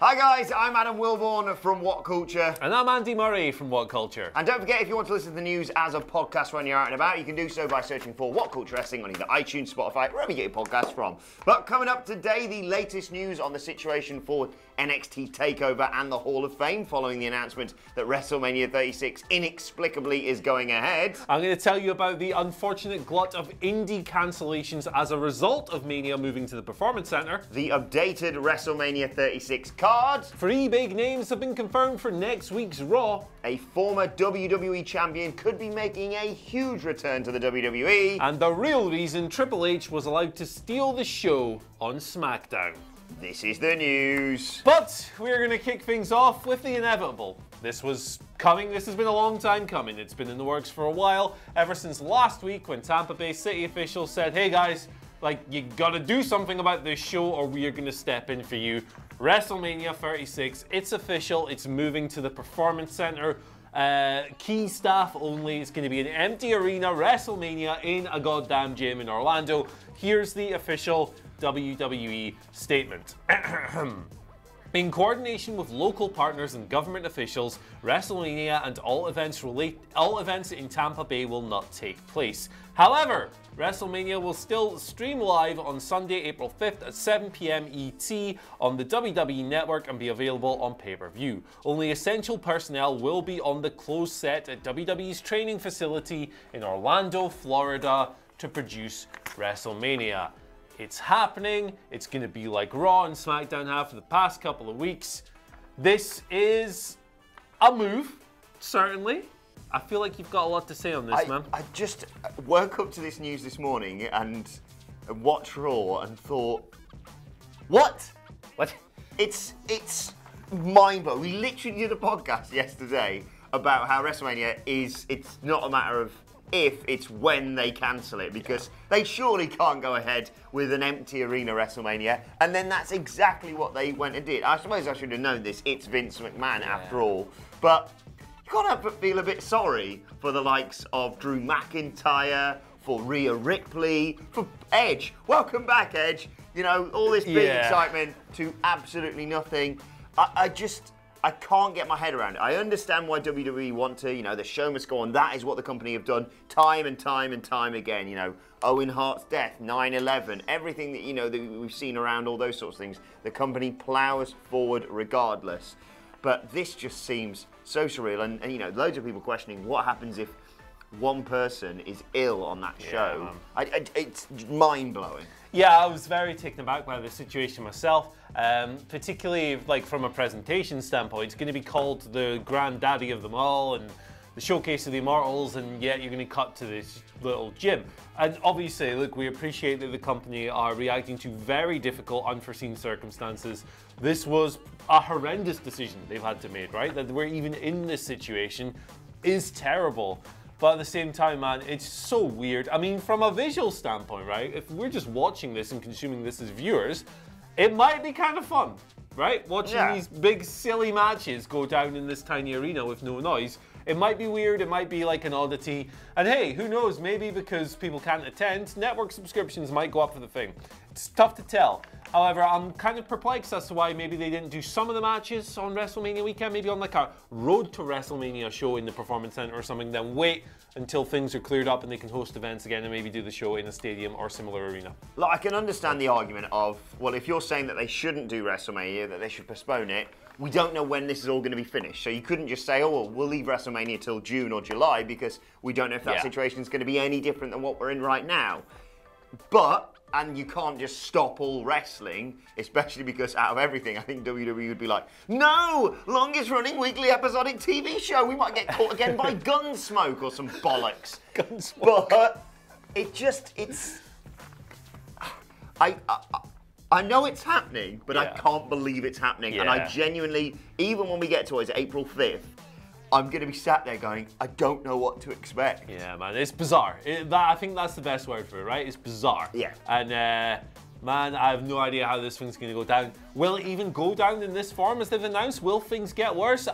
Hi guys, I'm Adam Wilborn from What Culture. And I'm Andy Murray from What Culture. And don't forget, if you want to listen to the news as a podcast when you're out and about, you can do so by searching for What Culture Wrestling on either iTunes, Spotify, wherever you get your podcasts from. But coming up today, the latest news on the situation for NXT TakeOver and the Hall of Fame following the announcement that WrestleMania 36 inexplicably is going ahead. I'm going to tell you about the unfortunate glut of indie cancellations as a result of Mania moving to the Performance Center. The updated WrestleMania 36 card. 3 big names have been confirmed for next week's Raw. A former WWE champion could be making a huge return to the WWE. And the real reason Triple H was allowed to steal the show on SmackDown. This is the news. But we're going to kick things off with the inevitable. This was coming. This has been a long time coming. It's been in the works for a while, ever since last week when Tampa Bay City officials said, hey guys, you gotta do something about this show or we are gonna step in for you. WrestleMania 36, it's official, it's moving to the Performance Center. Key staff only. It's going to be an empty arena, WrestleMania in a goddamn gym in Orlando. Here's the official WWE statement. In coordination with local partners and government officials, WrestleMania and all events in Tampa Bay will not take place. However, WrestleMania will still stream live on Sunday, April 5th at 7 p.m. ET on the WWE Network and be available on pay-per-view. Only essential personnel will be on the closed set at WWE's training facility in Orlando, Florida to produce WrestleMania. It's happening. It's going to be like Raw and SmackDown have for the past couple of weeks. This is a move, certainly. I feel like you've got a lot to say on this, man. I just woke up to this news this morning and watched Raw and thought, what? What? It's mind-blowing. We literally did a podcast yesterday about how WrestleMania it's not a matter of if, it's when they cancel it, because they surely can't go ahead with an empty arena WrestleMania, and then that's exactly what they went and did. I suppose I should have known this. It's Vince McMahon after all, but you gotta feel a bit sorry for the likes of Drew McIntyre, for Rhea Ripley, for Edge. Welcome back, Edge. You know, all this big excitement to absolutely nothing. I can't get my head around it. I understand why WWE want to, you know, the show must go on. That is what the company have done time and time and time again. You know, Owen Hart's death, 9/11, everything that, you know, that we've seen around, all those sorts of things. The company plows forward regardless. But this just seems so surreal. And you know, loads of people questioning what happens if one person is ill on that show. It's mind-blowing. Yeah, I was very taken aback by the situation myself, particularly from a presentation standpoint. It's going to be called the granddaddy of them all and the showcase of the immortals, and yet you're going to cut to this little gym. And obviously, look, we appreciate that the company are reacting to very difficult, unforeseen circumstances. This was a horrendous decision they've had to make, right? That we're even in this situation is terrible. But at the same time, man, it's so weird. I mean, from a visual standpoint, right? If we're just watching this and consuming this as viewers, it might be kind of fun, right? Watching these big, silly matches go down in this tiny arena with no noise. It might be weird, it might be like an oddity. And hey, who knows, maybe because people can't attend, network subscriptions might go up for the thing. It's tough to tell. However, I'm kind of perplexed as to why maybe they didn't do some of the matches on WrestleMania weekend, maybe on like a Road to WrestleMania show in the Performance Center or something, then wait until things are cleared up and they can host events again and maybe do the show in a stadium or similar arena. Look, I can understand the argument of, well, if you're saying that they shouldn't do WrestleMania, that they should postpone it, we don't know when this is all going to be finished. So you couldn't just say, oh, well, we'll leave WrestleMania till June or July because we don't know if that situation is going to be any different than what we're in right now. But, and you can't just stop all wrestling, especially because out of everything, I think WWE would be like, no, longest running weekly episodic TV show. We might get caught again by Gunsmoke or some bollocks. Gunsmoke. But I know it's happening, but I can't believe it's happening. And I genuinely, even when we get to April 5th, I'm going to be sat there going, I don't know what to expect. Yeah, man, it's bizarre. I think that's the best word for it, right? It's bizarre. Yeah. And, man, I have no idea how this thing's going to go down. Will it even go down in this form as they've announced? Will things get worse?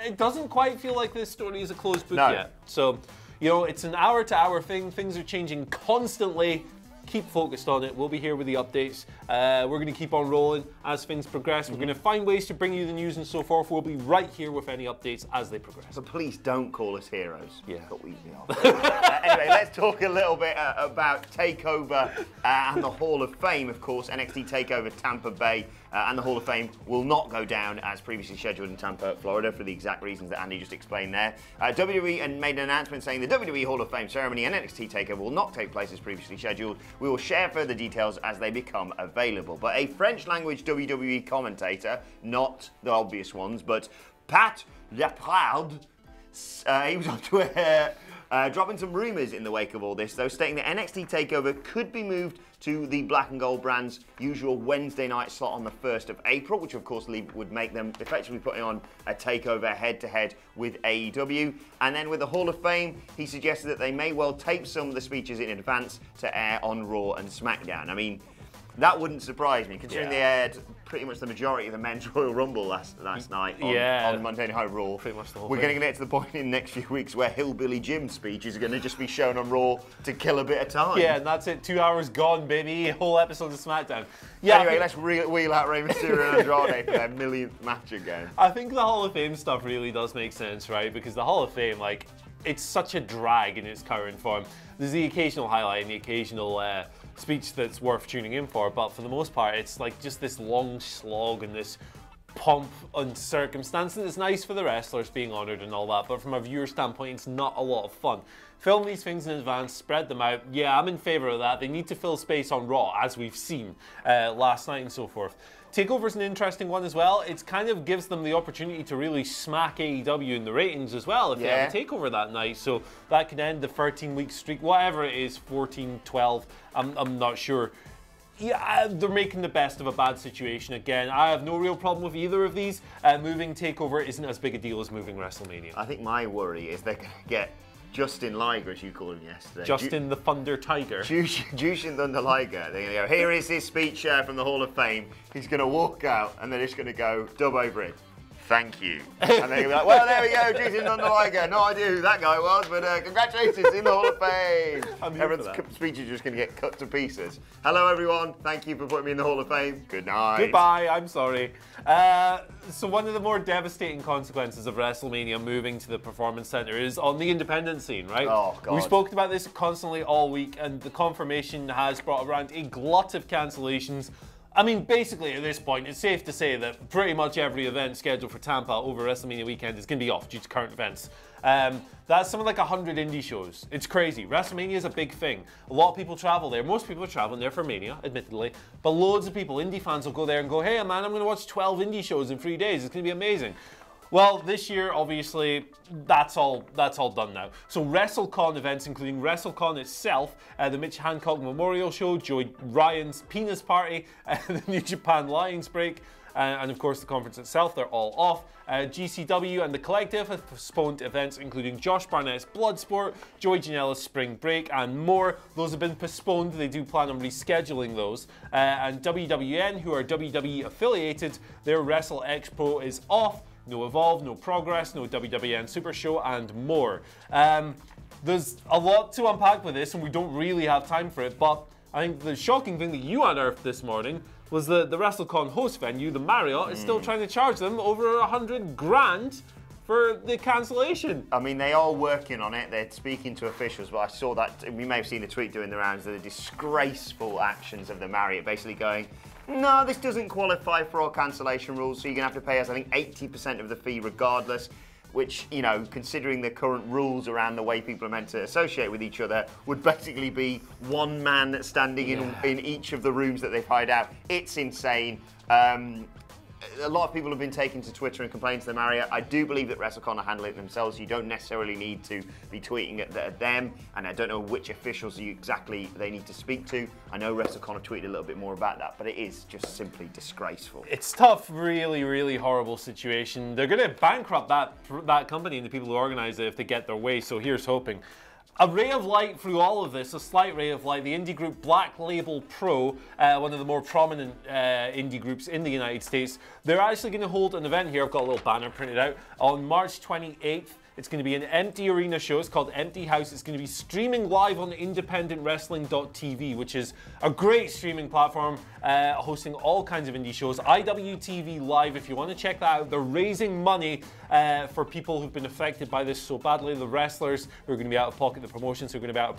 It doesn't quite feel like this story is a closed book yet. So, you know, it's an hour-to-hour thing. Things are changing constantly. keep focused on it. We'll be here with the updates. We're going to keep on rolling as things progress. We're going to find ways to bring you the news and so forth. We'll be right here with any updates as they progress. So please don't call us heroes. Yeah. But we are. Anyway, let's talk a little bit about TakeOver and the Hall of Fame. Of course, NXT TakeOver Tampa Bay and the Hall of Fame will not go down as previously scheduled in Tampa, Florida, for the exact reasons that Andy just explained there. WWE made an announcement saying the WWE Hall of Fame ceremony and NXT TakeOver will not take place as previously scheduled. We will share further details as they become available. But a French-language WWE commentator, not the obvious ones, but Pat Laprade, he was on Twitter dropping some rumours in the wake of all this, though, stating that NXT TakeOver could be moved to the Black and Gold brand's usual Wednesday night slot on the 1st of April, which of course would make them effectively putting on a TakeOver head-to-head with AEW. And then with the Hall of Fame, he suggested that they may well tape some of the speeches in advance to air on Raw and SmackDown. I mean, that wouldn't surprise me, considering they aired pretty much the majority of the men's Royal Rumble last night on Monday Night Raw. Pretty much the whole We're thing. going to get to the point in the next few weeks where Hillbilly Jim's speeches are going to just be shown on Raw to kill a bit of time. Yeah, and that's it. 2 hours gone, baby. Whole episode of SmackDown. Yeah. Anyway, let's wheel out Rey Mysterio and Andrade for their millionth match again. I think the Hall of Fame stuff really does make sense, right? Because the Hall of Fame, like, it's such a drag in its current form. There's the occasional highlight and the occasional speech that's worth tuning in for, but for the most part, it's like just this long slog and this pomp and circumstance, and it's nice for the wrestlers being honoured and all that, but from a viewer standpoint, it's not a lot of fun. Film these things in advance, spread them out. Yeah, I'm in favour of that. They need to fill space on Raw, as we've seen last night and so forth. TakeOver's an interesting one as well. It kind of gives them the opportunity to really smack AEW in the ratings as well if they have a TakeOver that night. So that could end the 13-week streak, whatever it is, 14, 12, I'm not sure. Yeah, they're making the best of a bad situation again. I have no real problem with either of these. Moving TakeOver isn't as big a deal as moving WrestleMania. I think my worry is they're going to get Justin Liger, as you called him yesterday. Justin the Thunder Tiger. Jushin Thunder Liger. They're going to go, here is his speech from the Hall of Fame. He's going to walk out and they're just going to go, dub over it. Thank you. And they're going to be like, well, there we go, Jushin Thunder Liger. No idea who that guy was, but congratulations in the Hall of Fame. Everyone's speech is just going to get cut to pieces. Hello, everyone. Thank you for putting me in the Hall of Fame. Good night. Goodbye. I'm sorry. So one of the more devastating consequences of WrestleMania moving to the Performance Center is on the independent scene, right? Oh, God. We've spoken about this constantly all week, and the confirmation has brought around a glut of cancellations. I mean, basically, at this point, it's safe to say that pretty much every event scheduled for Tampa over WrestleMania weekend is going to be off due to current events. That's something like 100 indie shows. It's crazy. WrestleMania is a big thing. A lot of people travel there. Most people are traveling there for Mania, admittedly. But loads of people, indie fans, will go there and go, hey, man, I'm going to watch 12 indie shows in 3 days. It's going to be amazing. Well, this year, obviously, that's all done now. So WrestleCon events, including WrestleCon itself, the Mitch Hancock Memorial Show, Joey Ryan's Penis Party, the New Japan Lions Break, and of course the conference itself, they're all off. GCW and The Collective have postponed events including Josh Barnett's Bloodsport, Joey Janela's Spring Break, and more. Those have been postponed. They do plan on rescheduling those. And WWN, who are WWE affiliated, their Wrestle Expo is off. No Evolve, no Progress, no WWN Super Show, and more. There's a lot to unpack with this, and we don't really have time for it, but I think the shocking thing that you unearthed this morning was that the WrestleCon host venue, the Marriott, is still trying to charge them over 100 grand for the cancellation. I mean, they are working on it. They're speaking to officials, but I saw that, you may have seen the tweet doing the rounds, the disgraceful actions of the Marriott, basically going, no, this doesn't qualify for our cancellation rules, so you're going to have to pay us, I think, 80% of the fee regardless, which, you know, considering the current rules around the way people are meant to associate with each other, would basically be one man standing in each of the rooms that they've hired out. It's insane. A lot of people have been taking to Twitter and complaining to the Marriott. I do believe that WrestleCon are handling it themselves. You don't necessarily need to be tweeting at them, and I don't know which officials exactly they need to speak to. I know WrestleCon have tweeted a little bit more about that, but it is just simply disgraceful. It's tough, really, really horrible situation. They're going to bankrupt that company and the people who organize it if they get their way, so here's hoping. A ray of light through all of this, a slight ray of light, the indie group Black Label Pro, one of the more prominent indie groups in the United States, they're actually going to hold an event here. I've got a little banner printed out on March 28th It's going to be an empty arena show. It's called Empty House. It's going to be streaming live on independentwrestling.tv, which is a great streaming platform hosting all kinds of indie shows. IWTV Live, if you want to check that out. They're raising money for people who've been affected by this so badly. The wrestlers who are going to be out of pocket, the promotions who are going to be out of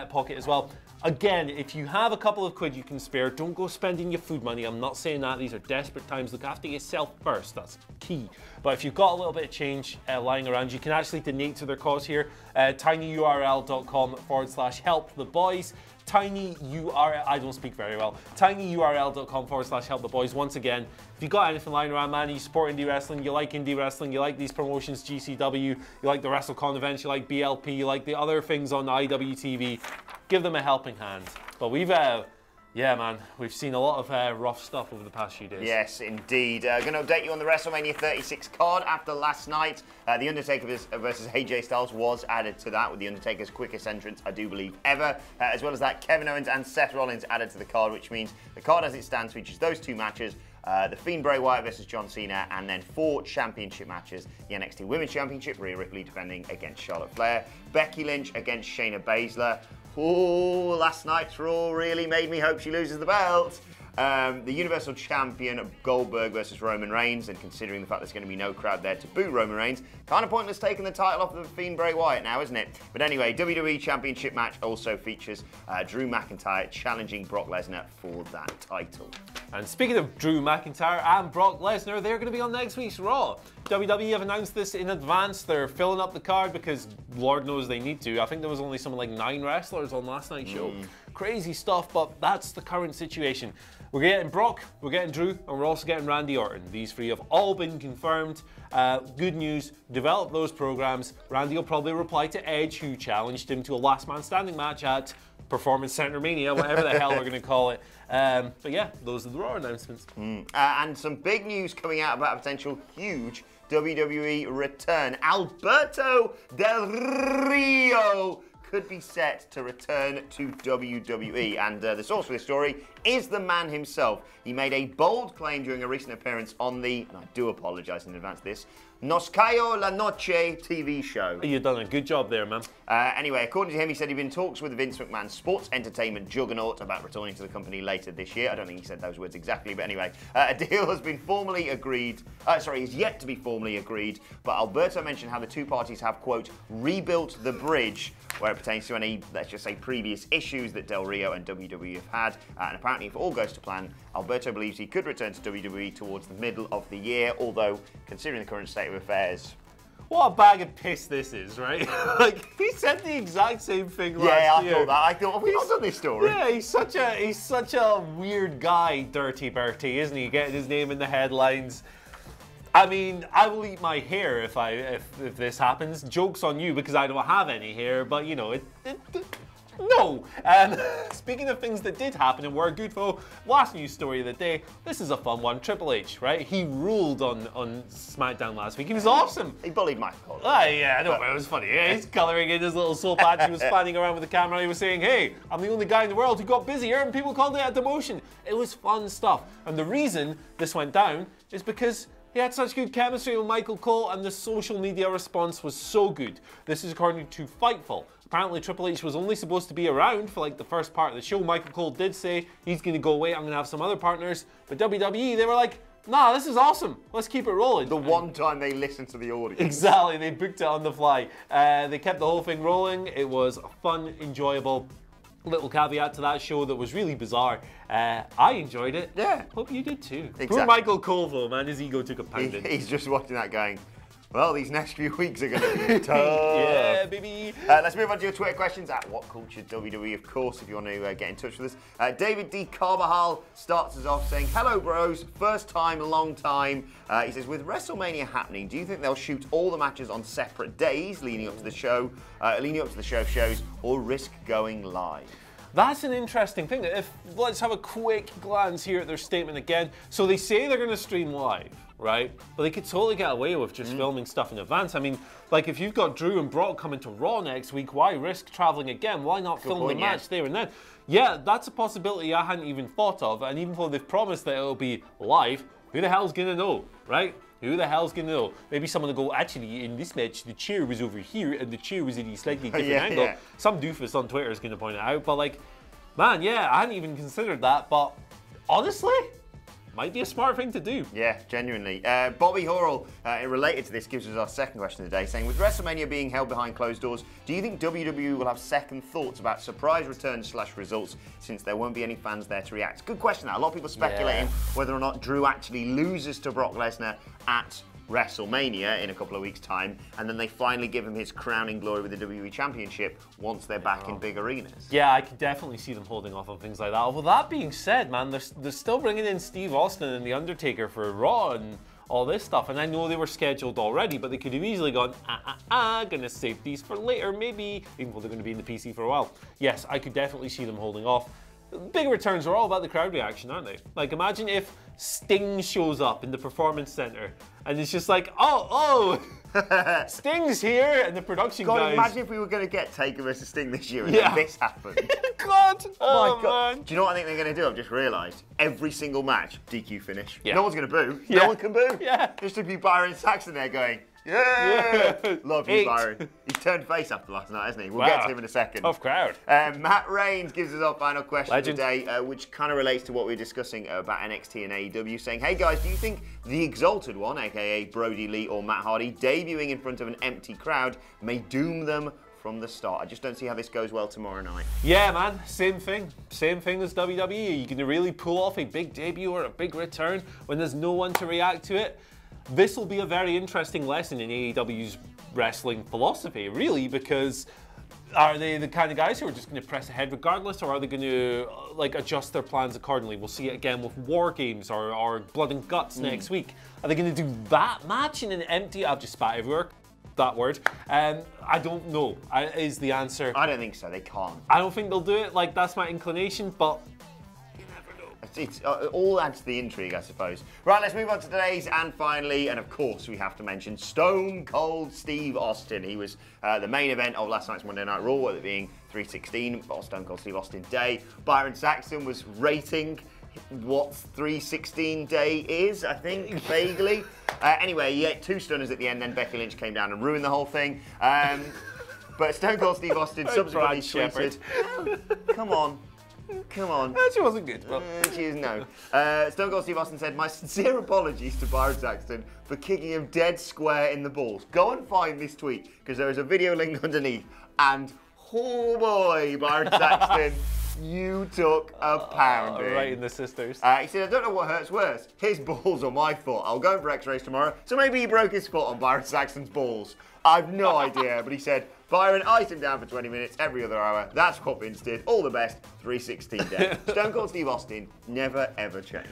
pocket as well. Again, if you have a couple of quid you can spare, don't go spending your food money. I'm not saying that. These are desperate times. Look after yourself first. That's key. But if you've got a little bit of change lying around, you can actually donate to their cause here. tinyurl.com/help the boys. tinyurl, I don't speak very well. tinyurl.com/help the boys. Once again, if you got anything lying around, man, you support indie wrestling, you like these promotions, GCW, you like the WrestleCon events, you like BLP, you like the other things on IWTV, give them a helping hand. But we've seen a lot of rough stuff over the past few days. Yes, indeed. Going to update you on the WrestleMania 36 card after last night. The Undertaker versus AJ Styles was added to that, with The Undertaker's quickest entrance, I do believe, ever. As well as that, Kevin Owens and Seth Rollins added to the card, which means the card as it stands features those two matches. The Fiend Bray Wyatt versus John Cena, and then 4 championship matches. The NXT Women's Championship, Rhea Ripley defending against Charlotte Flair. Becky Lynch against Shayna Baszler. Oh, last night's Raw really made me hope she loses the belt. The Universal Champion Goldberg versus Roman Reigns, and considering the fact there's going to be no crowd there to boo Roman Reigns, kind of pointless taking the title off of the Fiend Bray Wyatt now, isn't it? But anyway, WWE Championship match also features Drew McIntyre challenging Brock Lesnar for that title. And speaking of Drew McIntyre and Brock Lesnar, they're going to be on next week's Raw. WWE have announced this in advance. They're filling up the card because Lord knows they need to. I think there was only something like 9 wrestlers on last night's show. Crazy stuff, but that's the current situation. We're getting Brock, we're getting Drew, and we're also getting Randy Orton. These 3 have all been confirmed. Good news, develop those programs. Randy will probably reply to Edge, who challenged him to a last man standing match at Performance Center Mania, whatever the hell we're going to call it. But yeah, those are the Raw announcements. And some big news coming out about a potential huge WWE return. Alberto Del Rio could be set to return to WWE. And the source for this story is the man himself. He made a bold claim during a recent appearance on the, and I do apologise in advance for this, Nos Cayó la Noche TV show. You've done a good job there, man. Anyway, according to him, he said he'd been in talks with Vince McMahon's sports entertainment juggernaut about returning to the company later this year. I don't think he said those words exactly, but anyway, a deal has been formally agreed. Is yet to be formally agreed, but Alberto mentioned how the two parties have, quote, rebuilt the bridge where it pertains to any, let's just say, previous issues that Del Rio and WWE have had. And apparently, if all goes to plan, Alberto believes he could return to WWE towards the middle of the year, although, considering the current state of affairs... What a bag of piss this is, right? Like, he said the exact same thing last year. Yeah, I thought that. I thought, have we not done this story? Yeah, he's such a weird guy, Dirty Bertie, isn't he? Getting his name in the headlines. I mean, I will eat my hair if this happens. Joke's on you because I don't have any hair, but you know, no. Speaking of things that did happen and were good for, last news story of the day, this is a fun one. Triple H, right? He ruled on SmackDown last week. He was awesome. He bullied Michael. Yeah, I know, but it was funny. Yeah, he's colouring in his little soul patch. He was fanning around with the camera. He was saying, hey, I'm the only guy in the world who got busier, and people called it a demotion. It was fun stuff. And the reason this went down is because he had such good chemistry with Michael Cole, and the social media response was so good. This is according to Fightful. Apparently, Triple H was only supposed to be around for like the first part of the show. Michael Cole did say he's going to go away. I'm going to have some other partners. But WWE, they were like, nah, this is awesome. Let's keep it rolling. The one time they listened to the audience. Exactly. They booked it on the fly. They kept the whole thing rolling. It was a fun, enjoyable little caveat to that show that was really bizarre. I enjoyed it. Yeah. Hope you did too. Exactly. Poor Michael Cole, though, man. His ego took a pounding. He's just watching that going, well, these next few weeks are going to be tough. Yeah, baby. Let's move on to your Twitter questions at What Culture WWE, of course, if you want to get in touch with us. David D. Carvajal starts us off saying, hello, bros. First time, long time. He says, with WrestleMania happening, do you think they'll shoot all the matches on separate days leading up to the show, shows, or risk going live? That's an interesting thing. Let's have a quick glance here at their statement again. So they say they're going to stream live, right? But they could totally get away with just filming stuff in advance. I mean, like if you've got Drew and Brock coming to Raw next week, why risk traveling again? Why not film the match there and then? Yeah, that's a possibility I hadn't even thought of. And even though they've promised that it'll be live, Who the hell's gonna know, right? Who the hell's gonna know? Maybe someone will go, actually, in this match, the chair was over here and the chair was at a slightly different angle. Yeah. Some doofus on Twitter is gonna point it out, but like, man, yeah, I hadn't even considered that, but honestly, might be a smart thing to do. Yeah, genuinely. Bobby Horrell, related to this, gives us our second question today, saying, with WrestleMania being held behind closed doors, do you think WWE will have second thoughts about surprise returns / results since there won't be any fans there to react? Good question, that. A lot of people speculating whether or not Drew actually loses to Brock Lesnar at WrestleMania in a couple of weeks' time, and then they finally give him his crowning glory with the WWE Championship once they're back in big arenas. Yeah, I could definitely see them holding off on things like that. With that being said, man, they're still bringing in Steve Austin and The Undertaker for Raw and all this stuff, and I know they were scheduled already, but they could have easily gone, gonna save these for later, maybe, even though they're gonna be in the PC for a while. Yes, I could definitely see them holding off. Big returns are all about the crowd reaction, aren't they? Like, imagine if Sting shows up in the Performance Center and it's just like, oh, Sting's here, and the production guys. Imagine if we were going to get Taker versus Sting this year and then this happened. God, Oh my God. Man. Do you know what I think they're going to do? I've just realised. Every single match, DQ finish. Yeah. No one's going to boo. No one can boo. Yeah. Just to be Byron Saxton there going, yeah. Love you, Byron. He's turned face after last night, hasn't he? We'll get to him in a second. Tough crowd. Matt Reigns gives us our final question Legend. today, which kind of relates to what we were discussing about NXT and AEW, saying, hey guys, do you think the Exalted One, aka Brody Lee or Matt Hardy, debuting in front of an empty crowd may doom them from the start? I just don't see how this goes well tomorrow night. Yeah, man, same thing. Same thing as WWE. Are you going to really pull off a big debut or a big return when there's no one to react to it? This will be a very interesting lesson in AEW's wrestling philosophy, really, because are they the kind of guys who are just going to press ahead regardless, or are they going to like adjust their plans accordingly? We'll see it again with War Games or Blood and Guts next week. Are they going to do that match in an empty? I've just spat everywhere. That word. I don't know. Is the answer? I don't think so. They can't. I don't think they'll do it. Like, that's my inclination, but you never know. It's all adds to the intrigue, I suppose. Right, let's move on to today's, and finally, and of course, we have to mention Stone Cold Steve Austin. He was the main event of last night's Monday Night Raw, with it being 316 or Stone Cold Steve Austin Day. Byron Saxton was rating what 316 Day is, I think, vaguely. Anyway, he ate two stunners at the end, then Becky Lynch came down and ruined the whole thing. But Stone Cold Steve Austin subsequently tweeted, come on. She wasn't good, but she is no. Stone Cold Steve Austin said, my sincere apologies to Byron Saxton for kicking him dead square in the balls. Go and find this tweet, because there is a video link underneath, and oh boy, Byron Saxton, you took a pounding. Right in the sisters. He said, I don't know what hurts worse, his balls or my foot. I'll go in for x-rays tomorrow. So maybe he broke his foot on Byron Saxton's balls. I've no idea, but he said, Byron, ice him down for 20 minutes every other hour. That's what Vince did. All the best. 316 Day. Stone Cold Steve Austin never ever change.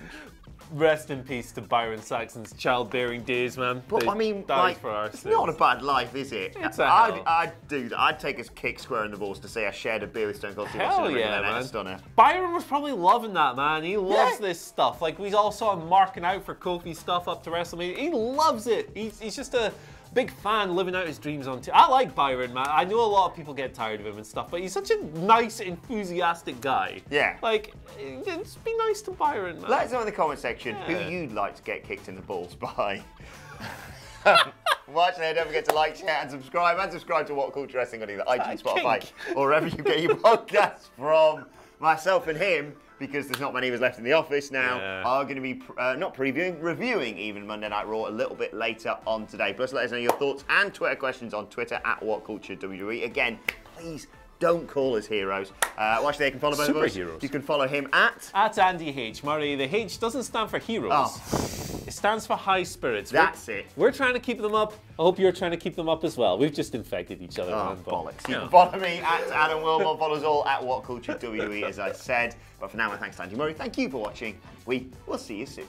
Rest in peace to Byron Saxton's childbearing days, man. But I mean, like, it's not a bad life, is it? It's a hell. I'd do that. I'd take a kick square in the balls to say I shared a beer with Stone Cold Steve Austin. Hell yeah, man. Stunner. Byron was probably loving that, man. He loves this stuff. Like, we all saw him marking out for Kofi's stuff up to WrestleMania. He loves it. He's just a big fan, living out his dreams on I like Byron, man. I know a lot of people get tired of him and stuff, but he's such a nice, enthusiastic guy. Yeah. Like, just be nice to Byron, man. Let us know in the comment section who you'd like to get kicked in the balls by. Watch there, don't forget to like, share, and subscribe to What Culture Wrestling on either iTunes, Spotify, or wherever you get your podcasts from. Myself and him, because there's not many of us left in the office now, are going to be not previewing, reviewing even Monday Night Raw a little bit later on today. Plus, let us know your thoughts and Twitter questions on Twitter at WhatCultureWWE. Again, please don't call us heroes. Watch there, you can follow both of us. You can follow him at Andy H. Murray. The H doesn't stand for heroes. Oh. It stands for high spirits. That's it. We're trying to keep them up. I hope you're trying to keep them up as well. We've just infected each other. Oh, man, bollocks. You can follow me at Adam Wilmot. Follow us all at WhatCultureWWE, as I said. But for now, my thanks to Andy Murray. Thank you for watching. We will see you soon.